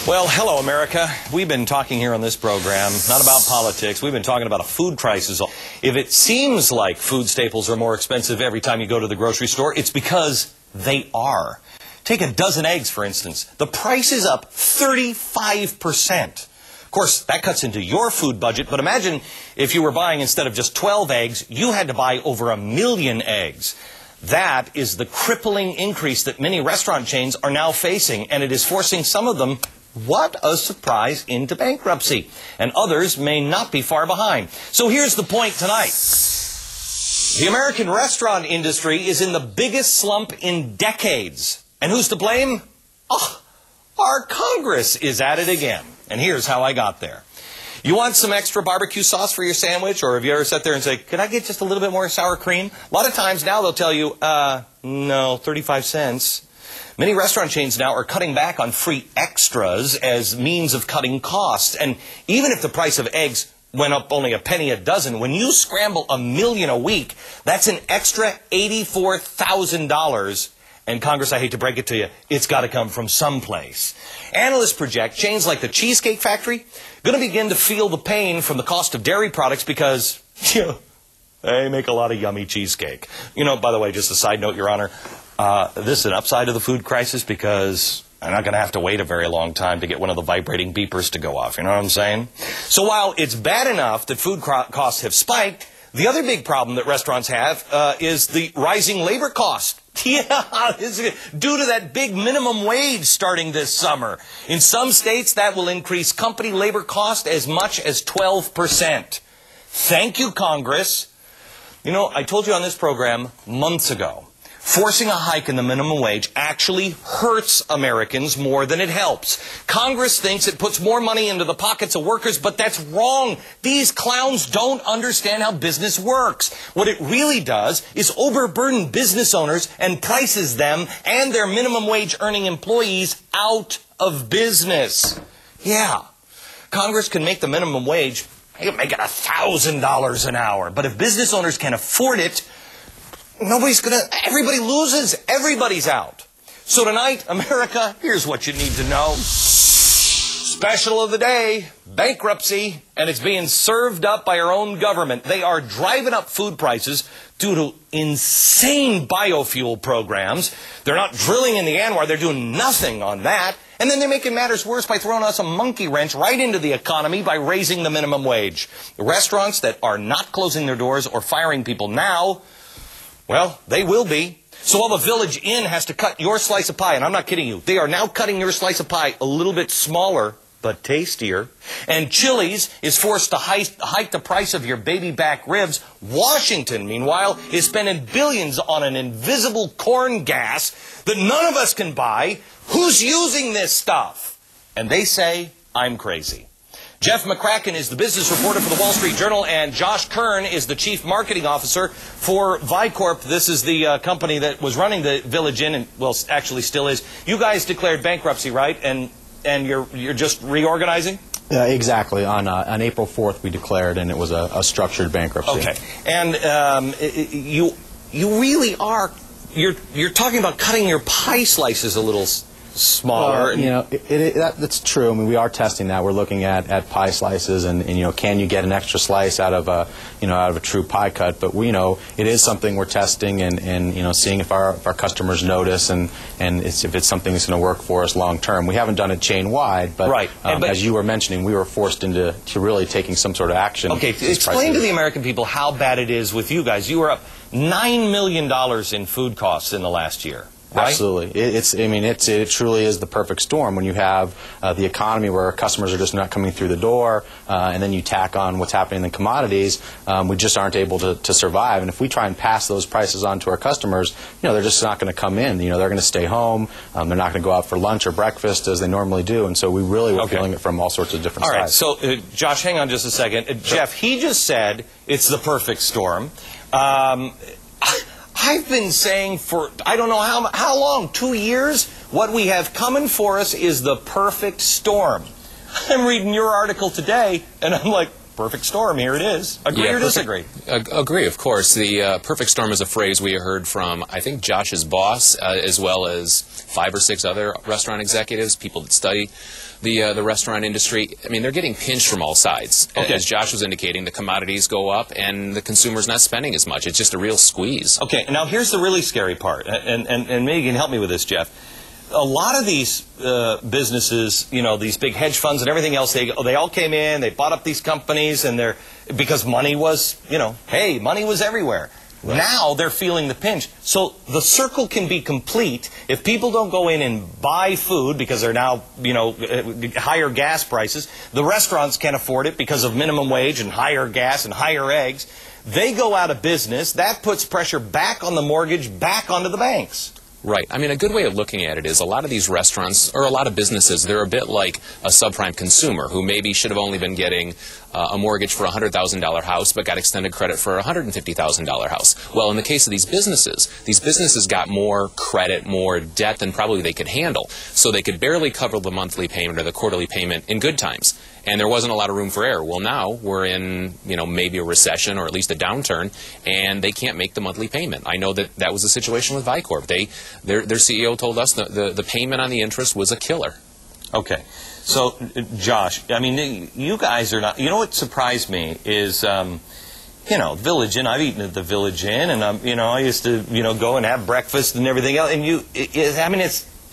Well, hello, America. We've been talking here on this program, not about politics. We've been talking about a food crisis. If it seems like food staples are more expensive every time you go to the grocery store, it's because they are. Take a dozen eggs, for instance. The price is up 35%. Of course, that cuts into your food budget, but imagine if you were buying, instead of just 12 eggs, you had to buy over 1 million eggs. That is the crippling increase that many restaurant chains are now facing, and it is forcing some of them, what a surprise, into bankruptcy. And others may not be far behind. So here's the point tonight. The American restaurant industry is in the biggest slump in decades. And who's to blame? Oh, our Congress is at it again. And here's how I got there. You want some extra barbecue sauce for your sandwich? Or have you ever sat there and say, could I get just a little bit more sour cream? A lot of times now they'll tell you, no, 35 cents. Many restaurant chains now are cutting back on free extras as means of cutting costs. And even if the price of eggs went up only a penny a dozen, when you scramble 1 million a week, that's an extra $84,000. And Congress, I hate to break it to you, it's got to come from someplace. Analysts project chains like the Cheesecake Factory going to begin to feel the pain from the cost of dairy products because, they make a lot of yummy cheesecake. By the way, just a side note, Your Honor, this is an upside of the food crisis because I'm not going to have to wait a very long time to get one of the vibrating beepers to go off. You know what I'm saying? So while it's bad enough that food costs have spiked, the other big problem that restaurants have is the rising labor cost. Yeah, due to that big minimum wage starting this summer. In some states, that will increase company labor cost as much as 12%. Thank you, Congress. I told you on this program months ago, forcing a hike in the minimum wage actually hurts Americans more than it helps. Congress thinks it puts more money into the pockets of workers, but that's wrong. These clowns don't understand how business works. What it really does is overburden business owners and prices them and their minimum wage earning employees out of business. Yeah, Congress can make the minimum wage, they can make it $1,000 an hour. But if business owners can afford it, everybody loses. Everybody's out. So tonight, America, here's what you need to know. Special of the day, bankruptcy, and it's being served up by our own government. They are driving up food prices due to insane biofuel programs. They're not drilling in the Anwar. They're doing nothing on that. And then they're making matters worse by throwing us a monkey wrench right into the economy by raising the minimum wage. The restaurants that are not closing their doors or firing people now, well, they will be. So while the Village Inn has to cut your slice of pie, and I'm not kidding you, they are now cutting your slice of pie a little bit smaller, but tastier. And Chili's is forced to hike the price of your baby back ribs. Washington, meanwhile, is spending billions on an invisible corn gas that none of us can buy. Who's using this stuff? And they say, I'm crazy. Jeff McCracken is the business reporter for the Wall Street Journal, and Josh Kern is the chief marketing officer for Vicorp. This is the company that was running the Village Inn, and well, actually still is. You guys declared bankruptcy, right? And you're just reorganizing? Exactly. On April 4th, we declared, and it was a structured bankruptcy. Okay. And you really are. You're talking about cutting your pie slices a little smaller. That's true. I mean, we are testing that. We're looking at pie slices, and can you get an extra slice out of a true pie cut? But it is something we're testing and seeing if our customers notice and if it's something that's going to work for us long term. We haven't done it chain wide, but, right. As you were mentioning, we were forced into really taking some sort of action. Okay, explain to the American people how bad it is with you guys. You were up $9 million in food costs in the last year. Right? Absolutely. It truly is the perfect storm when you have the economy where customers are just not coming through the door, and then you tack on what's happening in the commodities. We just aren't able to survive. And if we try and pass those prices on to our customers, they're just not going to come in. They're going to stay home. They're not going to go out for lunch or breakfast as they normally do. And so we really were feeling it from all sorts of different sides. All right. So, Josh, hang on just a second. Sure. Jeff, he just said it's the perfect storm. I've been saying for, I don't know how long, 2 years, what we have coming for us is the perfect storm. I'm reading your article today, and I'm like, perfect storm. Here it is. Agree or disagree? Agree, of course. The perfect storm is a phrase we heard from, I think, Josh's boss, as well as 5 or 6 other restaurant executives, people that study the restaurant industry. I mean, they're getting pinched from all sides. Okay. As Josh was indicating, the commodities go up and the consumer's not spending as much. It's just a real squeeze. Okay, now here's the really scary part, and maybe you can help me with this, Jeff. A lot of these businesses, you know, these big hedge funds and everything else, they all came in, they bought up these companies, and because money was, you know, hey, money was everywhere. Right. Now they're feeling the pinch. So the circle can be complete if people don't go in and buy food because they're now, you know, higher gas prices. The restaurants can't afford it because of minimum wage and higher gas and higher eggs. They go out of business. That puts pressure back on the mortgage, back onto the banks. Right. I mean, a good way of looking at it is a lot of these restaurants, or a lot of businesses, they're a bit like a subprime consumer who maybe should have only been getting a mortgage for a $100,000 house but got extended credit for a $150,000 house. Well, in the case of these businesses got more credit, more debt than probably they could handle. So they could barely cover the monthly payment or the quarterly payment in good times. And there wasn't a lot of room for error. Well, now we're in, you know, maybe a recession or at least a downturn, and they can't make the monthly payment. I know that was the situation with Vicorp. Their CEO told us the payment on the interest was a killer. Okay. So, Josh, I mean, you guys are not, you know what surprised me is, you know, Village Inn, I've eaten at the Village Inn, and, you know, I used to, you know, go and have breakfast and everything else, and I mean,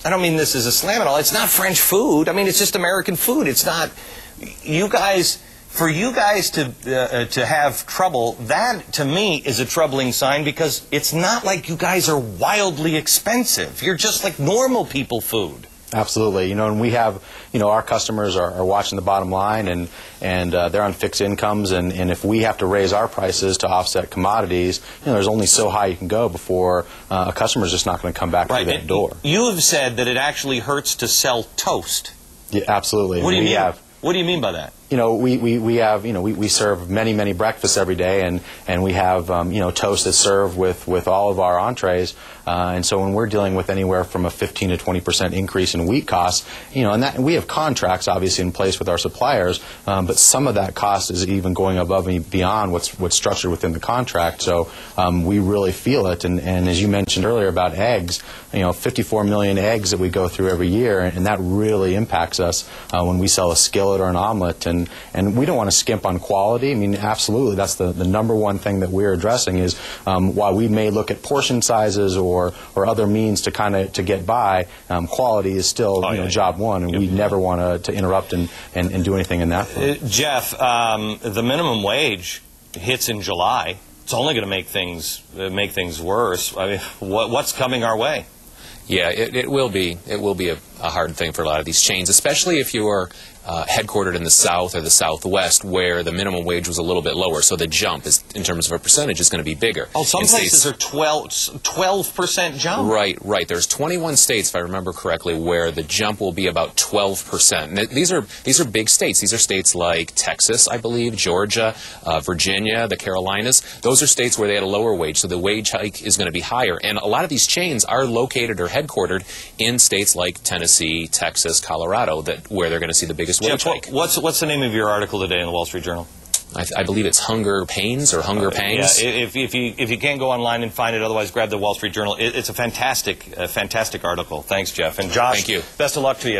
I don't mean this as a slam at all, it's not French food, I mean, it's just American food, it's not, for you guys to have trouble, that, to me, is a troubling sign, because it's not like you guys are wildly expensive, you're just like normal people food. Absolutely. You know, and we have, you know, our customers are watching the bottom line, and they're on fixed incomes, and if we have to raise our prices to offset commodities, you know, there's only so high you can go before a customer's just not going to come back through that door. You have said that it actually hurts to sell toast. Yeah, absolutely. What do you mean? What do you mean by that? You know, we have, you know, we serve many breakfasts every day, and we have, you know, toast that's served with all of our entrees, and so when we're dealing with anywhere from a 15 to 20% increase in wheat costs, you know, and we have contracts obviously in place with our suppliers, but some of that cost is even going above and beyond what's structured within the contract. So we really feel it, and as you mentioned earlier about eggs, you know, 54 million eggs that we go through every year, and that really impacts us when we sell a skillet or an omelet, and we don't want to skimp on quality. I mean, absolutely, that's the number one thing that we're addressing is while we may look at portion sizes or other means to get by, quality is still job one, and we never want to interrupt and do anything in that front. Jeff, the minimum wage hits in July. It's only going to make things worse. I mean, what's coming our way? Yeah, it will be. It will be a hard thing for a lot of these chains, especially if you are headquartered in the South or the Southwest, where the minimum wage was a little bit lower. So the jump, is, in terms of a percentage, is going to be bigger. Oh, some places are 12% jump. Right. There's 21 states, if I remember correctly, where the jump will be about 12%. And these are big states. These are states like Texas, I believe, Georgia, Virginia, the Carolinas. Those are states where they had a lower wage, so the wage hike is going to be higher. And a lot of these chains are located or headquartered in states like Tennessee, Texas, Colorado, where they're going to see the biggest wage hike. What's the name of your article today in the Wall Street Journal? I believe it's Hunger Pains or Hunger Pangs. Yeah, if you can't go online and find it, otherwise grab the Wall Street Journal. It's a fantastic article. Thanks, Jeff. And Josh, thank you. Best of luck to you.